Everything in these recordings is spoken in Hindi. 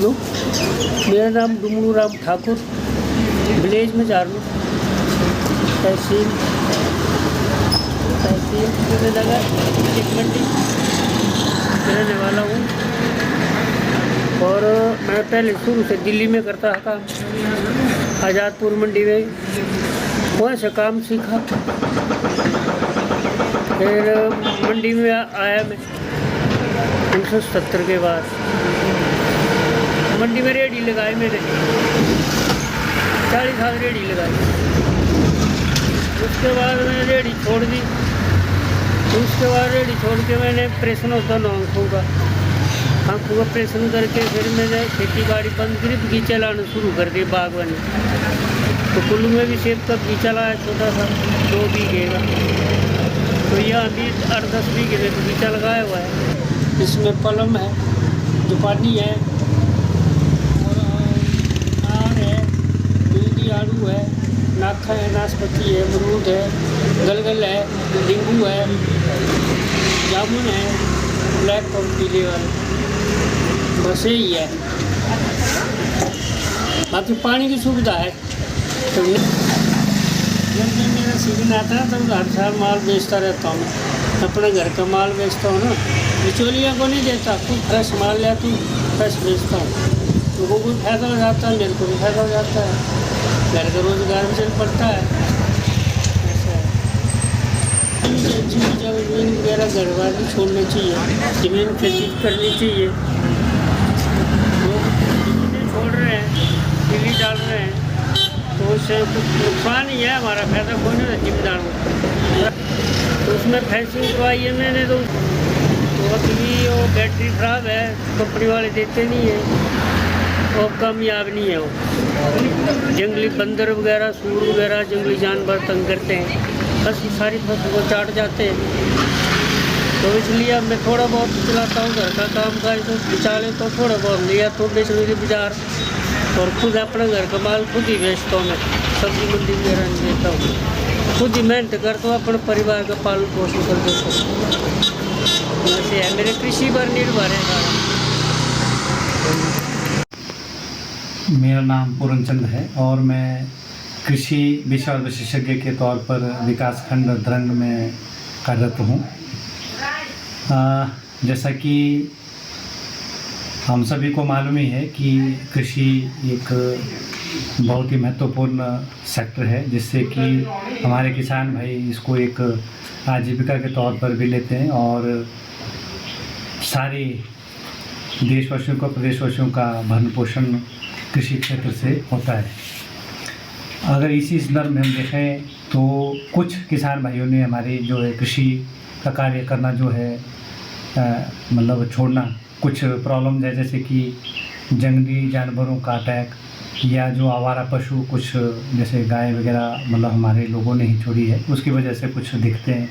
हेलो, मेरा नाम डुमरू राम ठाकुर, विलेज में जारलू, तहसील नगर एक मंडी रहने वाला हूँ। और मैं पहले शुरू से दिल्ली में करता था काम, आज़ादपुर मंडी में, वहाँ से काम सीखा। फिर मंडी में आया मैं 1970 के बाद। मंडी में रेहड़ी लगाई मैंने, 40 साल रेहड़ी लगाई। उसके बाद मैंने रेहड़ी छोड़ दी। उसके बाद रेहड़ी छोड़ के मैंने ऑपरेशन होता ना आँखों का ऑपरेशन करके फिर मैंने खेती बाड़ी बंद करी, बगीचा लाना शुरू कर दिया, बागवानी। तो कुल्लू में भी सेब का बगीचा लाया, छोटा सा 2 बीघे का। तो यहाँ भी 8-10 बीघे में बगीचा लगाया हुआ है। इसमें पलम है, दुपानी है, आड़ू है, नाखा है, नाशपाती है, अमरूद है, गलगल है, नींबू है, जामुन है, ब्लैक और पीले वाले, बस यही है। बाकी पानी की सुविधा है। तो जब मेरा सीजन आता है तब हर साल माल बेचता रहता हूँ। अपने घर का माल बेचता हूँ ना, बिचौलिया को नहीं देता, खुद फ्रेश माल लेता हूँ, फ्रेश बेचता हूँ। लोगों को भी फायदा हो जाता है, मेरे को भी फायदा हो जाता है, घर का रोजगार भी चल पड़ता है। ऐसा है। ज़मीन वगैरह घर वाले छोड़नी चाहिए, ज़मीन खेती करनी चाहिए। लोग ज़मीनें छोड़ रहे हैं, टीवी डाल रहे हैं, तो उससे कुछ नुकसान ही है, हमारा फायदा कोई नहीं है ज़मींदार को। तो उसमें फैंसिंग करवाई है मैंने, तो अभी वो बैटरी खराब है, कंपनी वाले देते नहीं है और कामयाब नहीं है। वो जंगली बंदर वगैरह, सूर वगैरह, जंगली जानवर तंग करते हैं, बस सारी फसल को चाट जाते हैं। तो इसलिए अब मैं थोड़ा बहुत चलाता हूँ, घर का काम काज तो बचा ले, तो थोड़ा बहुत लिया तो बेच लूँगी बाजार। और खुद अपना घर का माल खुद ही बेचता हूँ मैं, सब्जी मंडी वगैरह नहीं देता हूँ, खुद ही मेहनत करता हूँ, अपने परिवार का पालन पोषण कर देता हूँ। ऐसे है, मेरे कृषि पर निर्भर है सारा। मेरा नाम पूर्णचंद है और मैं कृषि विषय और विशेषज्ञ के तौर पर विकासखंड द्रंग में कार्यरत हूँ। जैसा कि हम सभी को मालूम ही है कि कृषि एक बहुत ही महत्वपूर्ण सेक्टर है, जिससे कि हमारे किसान भाई इसको एक आजीविका के तौर पर भी लेते हैं और सारे देशवासियों का, प्रदेशवासियों का भरण पोषण कृषि क्षेत्र से होता है। अगर इसी संदर्भ में हम देखें तो कुछ किसान भाइयों ने हमारी जो है कृषि का कार्य करना जो है मतलब छोड़ना, कुछ प्रॉब्लम है, जैसे कि जंगली जानवरों का अटैक या जो आवारा पशु कुछ जैसे गाय वगैरह मतलब हमारे लोगों ने ही छोड़ी है, उसकी वजह से कुछ दिक्कतें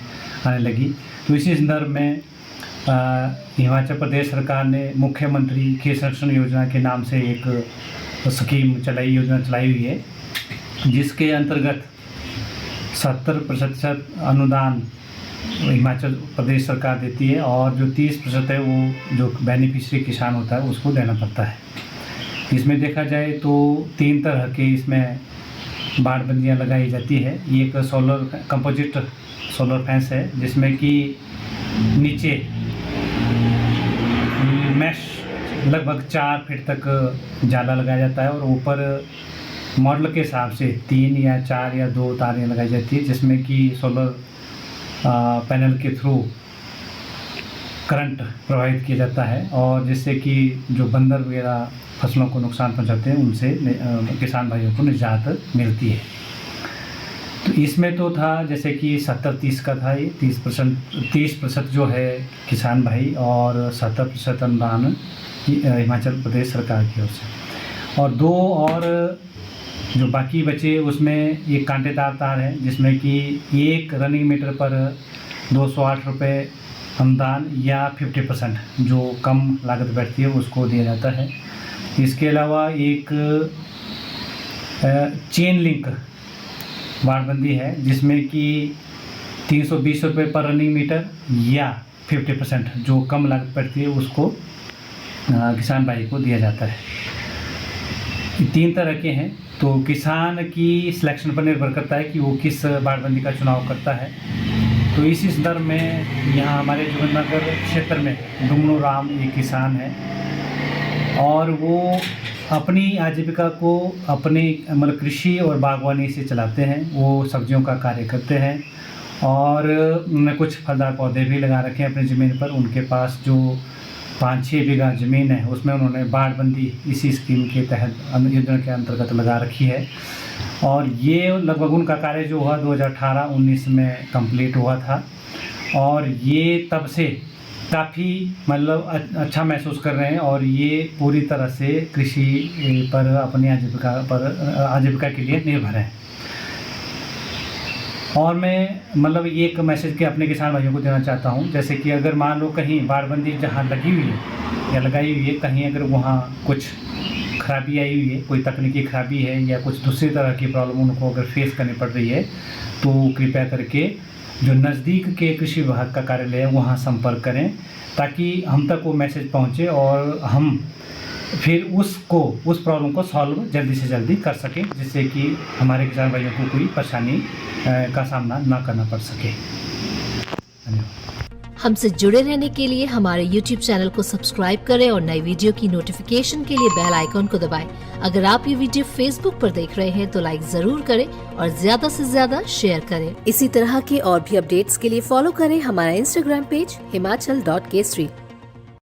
आने लगी। तो इसी संदर्भ में हिमाचल प्रदेश सरकार ने मुख्यमंत्री खेत संरक्षण योजना के नाम से एक योजना चलाई हुई है, जिसके अंतर्गत 70% अनुदान हिमाचल प्रदेश सरकार देती है और जो 30% है वो जो बेनिफिशियरी किसान होता है उसको देना पड़ता है। इसमें देखा जाए तो 3 तरह के इसमें बाड़बंदियाँ लगाई जाती है। ये एक कंपोजिट सोलर फेंस है, जिसमें कि नीचे मैश लगभग 4 फीट तक जाला लगाया जाता है और ऊपर मॉडल के हिसाब से 3 या 4 या 2 तारें लगाई जाती है, जिसमें कि सोलर पैनल के थ्रू करंट प्रवाहित किया जाता है और जिससे कि जो बंदर वगैरह फसलों को नुकसान पहुंचाते हैं उनसे किसान भाइयों को निजात मिलती है। तो इसमें तो था जैसे कि 70-30 का था, ये 30% जो है किसान भाई और 70% अनुदान हिमाचल प्रदेश सरकार की ओर से। और 2 और जो बाकी बचे उसमें एक कांटेदार तार है, जिसमें कि 1 रनिंग मीटर पर 208 रुपये अनुदान या 50% जो कम लागत बैठती है उसको दिया जाता है। इसके अलावा एक चेन लिंक बाड़बंदी है, जिसमें कि 320 रुपये पर रनिंग मीटर या 50% जो कम लागत पड़ती है उसको किसान भाई को दिया जाता है। 3 तरह के हैं, तो किसान की सिलेक्शन पर निर्भर करता है कि वो किस बाड़बंदी का चुनाव करता है। तो इसी संदर्भ में यहाँ हमारे जोगिंद्रनगर क्षेत्र में दुमनो राम एक किसान है और वो अपनी आजीविका को अपनी मतलब कृषि और बागवानी से चलाते हैं। वो सब्जियों का कार्य करते हैं और उन्होंने कुछ फलदार पौधे भी लगा रखे हैं अपनी ज़मीन पर। उनके पास जो 5-6 बीघा ज़मीन है उसमें उन्होंने बाड़बंदी इसी स्कीम के तहत योजना के अंतर्गत लगा रखी है और ये लगभग उनका कार्य जो हुआ 2018-19 में कंप्लीट हुआ था और ये तब से काफ़ी मतलब अच्छा महसूस कर रहे हैं और ये पूरी तरह से कृषि पर अपनी आजीविका के लिए निर्भर हैं। और मैं मतलब ये एक मैसेज के अपने किसान भाइयों को देना चाहता हूँ, जैसे कि अगर मान लो कहीं बाड़बंदी जहाँ लगी हुई है या लगाई हुई है, कहीं अगर वहाँ कुछ खराबी आई हुई है, कोई तकनीकी खराबी है या कुछ दूसरी तरह की प्रॉब्लम उनको अगर फेस करनी पड़ रही है, तो कृपया करके जो नज़दीक के कृषि विभाग का कार्यालय है वहाँ संपर्क करें ताकि हम तक वो मैसेज पहुँचे और हम फिर उस प्रॉब्लम को सॉल्व जल्दी से जल्दी कर सकें, जिससे कि हमारे किसान भाइयों को कोई परेशानी का सामना ना करना पड़ सके। धन्यवाद। हमसे जुड़े रहने के लिए हमारे YouTube चैनल को सब्सक्राइब करें और नई वीडियो की नोटिफिकेशन के लिए बेल आइकॉन को दबाएं। अगर आप ये वीडियो Facebook पर देख रहे हैं तो लाइक जरूर करें और ज्यादा से ज्यादा शेयर करें। इसी तरह के और भी अपडेट्स के लिए फॉलो करें हमारा Instagram पेज himachal.kesri।